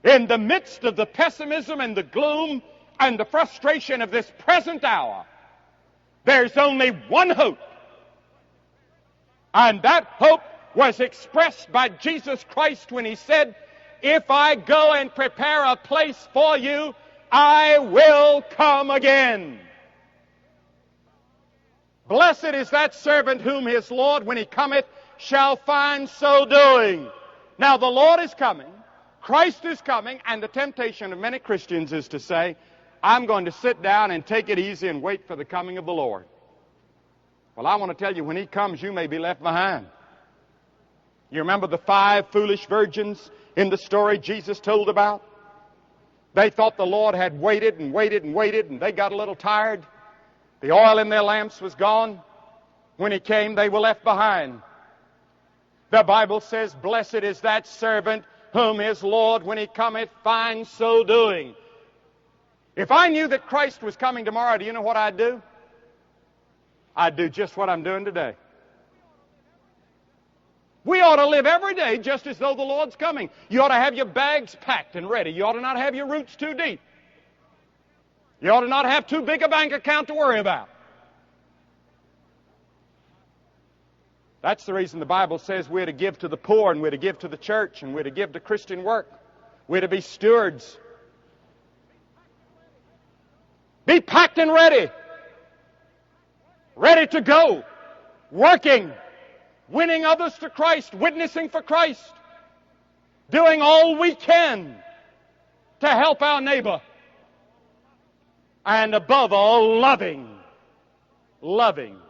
In the midst of the pessimism and the gloom and the frustration of this present hour, there's only one hope. And that hope was expressed by Jesus Christ when He said, "If I go and prepare a place for you, I will come again." Blessed is that servant whom his Lord, when He cometh, shall find so doing. Now the Lord is coming, Christ is coming, and the temptation of many Christians is to say, "I'm going to sit down and take it easy and wait for the coming of the Lord." Well, I want to tell you, when He comes, you may be left behind. You remember the 5 foolish virgins in the story Jesus told about? They thought the Lord had waited and waited and waited, and they got a little tired. The oil in their lamps was gone. When He came, they were left behind. The Bible says, "Blessed is that servant whom his Lord, when He cometh, finds so doing." If I knew that Christ was coming tomorrow, do you know what I'd do? I'd do just what I'm doing today. We ought to live every day just as though the Lord's coming. You ought to have your bags packed and ready. You ought to not have your roots too deep. You ought to not have too big a bank account to worry about. That's the reason the Bible says we're to give to the poor, and we're to give to the church, and we're to give to Christian work. We're to be stewards. Be packed and ready. Ready to go. Working. Winning others to Christ. Witnessing for Christ. Doing all we can to help our neighbor. And above all, loving. Loving